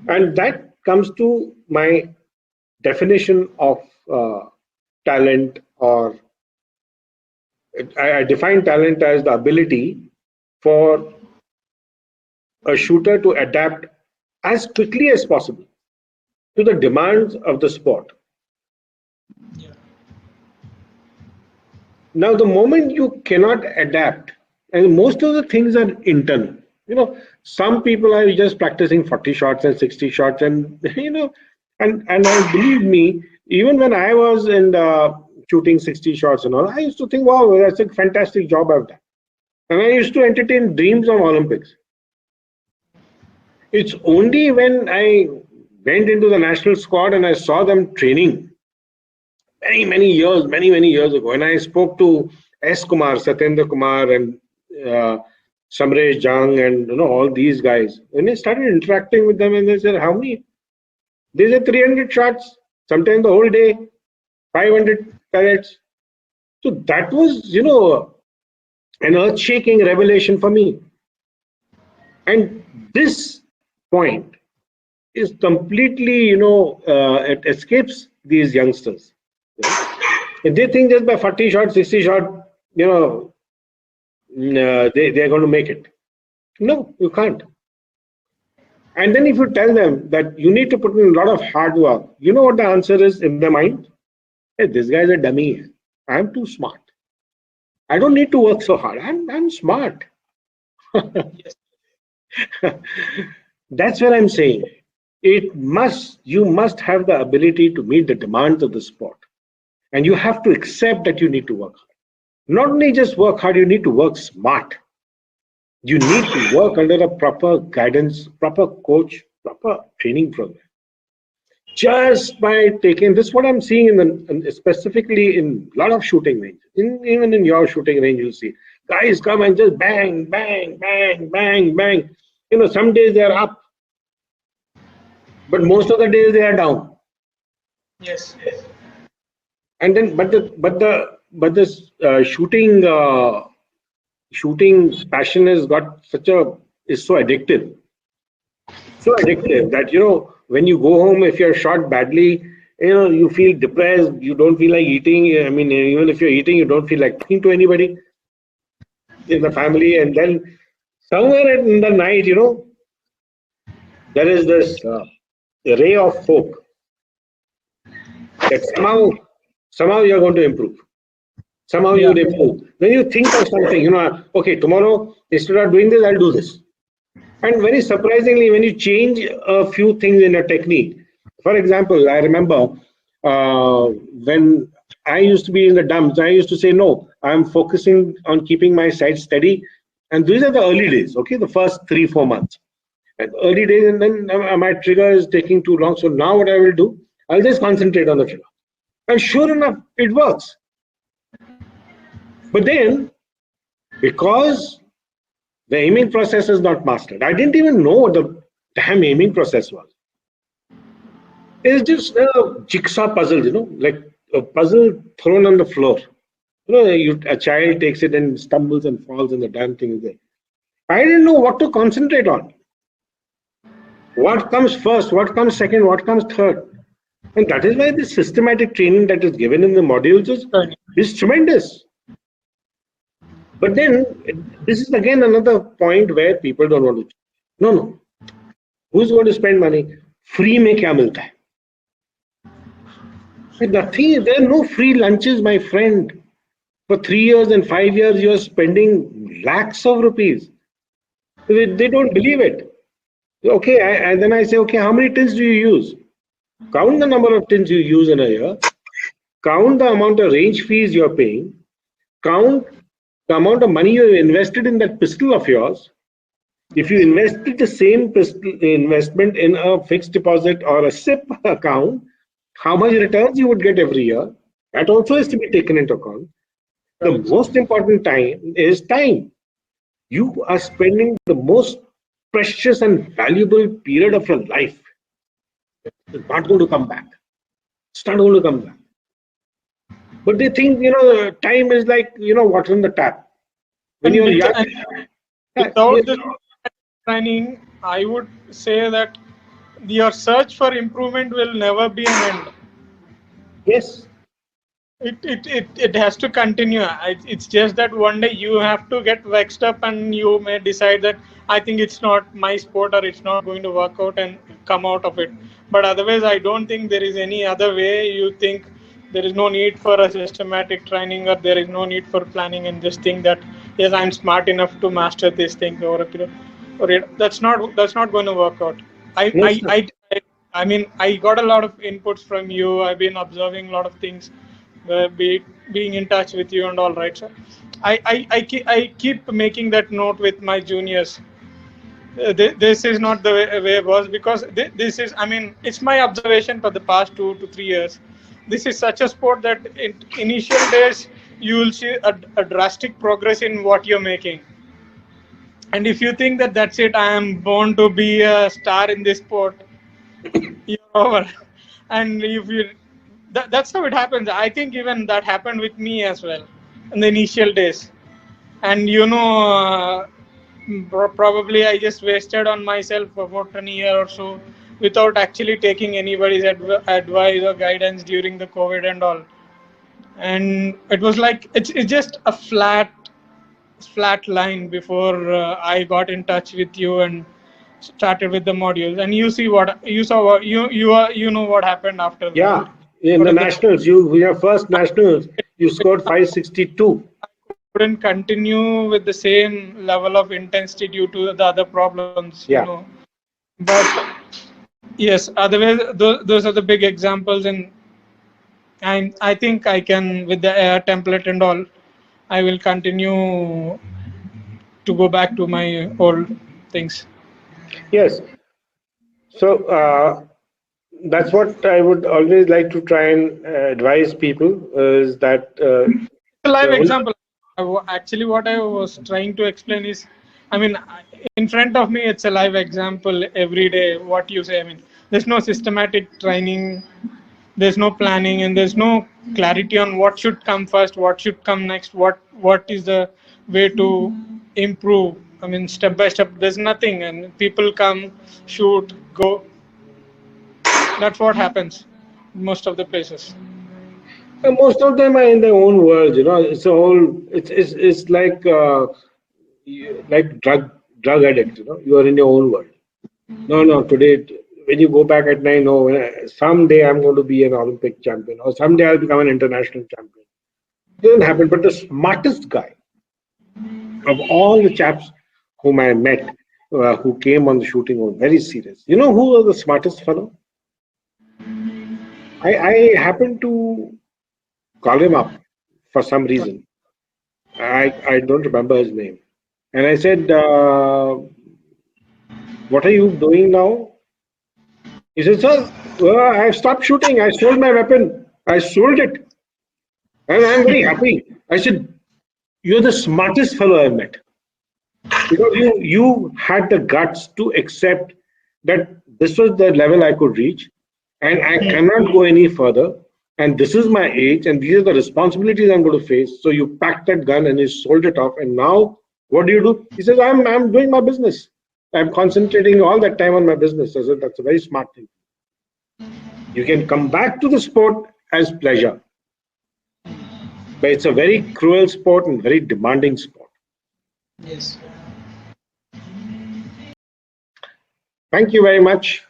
And that comes to my definition of talent, or I define talent as the ability for a shooter to adapt as quickly as possible to the demands of the sport. Yeah. Now, the moment you cannot adapt, and most of the things are internal, some people are just practicing 40 shots and 60 shots, and and I believe me, even when I was in shooting 60 shots and all, I used to think, wow, that's a fantastic job I've done. And I used to entertain dreams of Olympics. It's only when I went into the national squad and I saw them training many years ago, and I spoke to S. Kumar, Satyendra Kumar, and uh, Samresh Jang, and all these guys. When I started interacting with them, and they said, "How many?" They said 300 shots, sometimes the whole day, 500 pellets. So that was, an earth-shaking revelation for me. And this point is completely, it escapes these youngsters. If they think just by 40 shot, 60 shot, they're going to make it. No, you can't. And then if you tell them that you need to put in a lot of hard work, you know what the answer is in their mind? Hey, this guy's a dummy. I'm too smart. I don't need to work so hard. I'm smart. Yes. That's what I'm saying. You must have the ability to meet the demands of the sport. And you have to accept that you need to work hard. Not only just work hard, you need to work smart. You need to work under a proper guidance, proper coach, proper training program. Just by taking this, what I'm seeing specifically in a lot of shooting ranges, even in your shooting range, you'll see guys come and just bang, bang, bang, bang, bang. Some days they are up, but most of the days they are down. Yes. And then, but this shooting passion has got is so addictive, that when you go home, if you're shot badly, you feel depressed, you don't feel like eating. I mean, even if you're eating, you don't feel like talking to anybody in the family. And then somewhere in the night, there is this ray of hope that somehow you're going to improve. Somehow you would improve. When you think of something, okay, tomorrow, instead of doing this, I'll do this. And very surprisingly, when you change a few things in a technique, for example, I remember when I used to be in the dumps, I used to say, no, I'm focusing on keeping my sight steady. And these are the early days, okay, the first 3-4 months. And early days, and then my trigger is taking too long. So now what I will do, I'll just concentrate on the trigger. And sure enough, it works. But then, because the aiming process is not mastered, I didn't even know what the damn aiming process was. It's just a jigsaw puzzle, like a puzzle thrown on the floor. A child takes it and stumbles and falls, and the damn thing is there. I didn't know what to concentrate on. What comes first? What comes second? What comes third? And that is why the systematic training that is given in the modules is tremendous. But then, this is again another point where people don't want to. No. Who's going to spend money? Free mein kya milta hai? Nothing. There are no free lunches, my friend. For 3 years and 5 years, you're spending lakhs of rupees. They don't believe it. Okay, and then I say, okay, how many tins do you use? Count the number of tins you use in a year. Count the amount of range fees you're paying. Count the amount of money you invested in that pistol of yours. If you invested the same pistol investment in a fixed deposit or a SIP account, how much returns you would get every year? That also has to be taken into account. The most important time is time. You are spending the most precious and valuable period of your life. It's not going to come back. It's not going to come back. But they think, time is like, water in the tap. When you're young, without this training, I would say that your search for improvement will never be an end. Yes. It has to continue. It's just that one day you have to get vexed up and you may decide that I think it's not my sport or it's not going to work out and come out of it. But otherwise, I don't think there is any other way. You think there is no need for a systematic training or there is no need for planning and just think that yes, I'm smart enough to master this thing over a period. That's not going to work out. I No, I sir. I. I mean, I got a lot of inputs from you. I've been observing a lot of things, being in touch with you and all, right? So I keep making that note with my juniors. This is not the way it was because this is, I mean, it's my observation for the past 2 to 3 years. This is such a sport that in initial days you will see a drastic progress in what you're making. And if you think that that's it, I am born to be a star in this sport, you're over. And if you that's how it happens. I think even that happened with me as well in the initial days. And probably I just wasted on myself about a year or so without actually taking anybody's advice or guidance during the COVID and all. And it was like it's just a flat line before I got in touch with you and started with the modules. And you see what you saw. What you know what happened after that. Yeah. In What the is the nationals, your first nationals, you scored 562. couldn't continue with the same level of intensity due to the other problems, Yeah. But yes, otherwise, those are the big examples, and I think I can with the air template and all. I will continue to go back to my old things. Yes. So that's what I would always like to try and advise people is that A the live only, example. Actually, what I was trying to explain is, I mean, in front of me, it's a live example every day. What you say, I mean, there's no systematic training, there's no planning, and there's no clarity on what should come first, what should come next, what is the way to improve. I mean, step by step, there's nothing, and people come, shoot, go. That's what happens most of the places. most of them are in their own world. It's a whole. It's like drug addict. You are in your own world. No, no. Today, when you go back at night, no. Someday I'm going to be an Olympic champion, or someday I'll become an international champion. It didn't happen. But the smartest guy of all the chaps whom I met, who came on the shooting, were very serious. You know who was the smartest fellow? I happened to call him up for some reason. I don't remember his name. And I said, "What are you doing now?" He said, "Sir, I've stopped shooting. I sold my weapon. I sold it, and I'm very happy." I said, "You're the smartest fellow I've met because you had the guts to accept that this was the level I could reach, and I cannot go any further. And this is my age, and these are the responsibilities I'm going to face." So you packed that gun and you sold it off. And now, what do? He says, I'm doing my business. I'm concentrating all that time on my business. I said, that's a very smart thing. You can come back to the sport as pleasure, but it's a very cruel sport and very demanding sport. Yes. Thank you very much.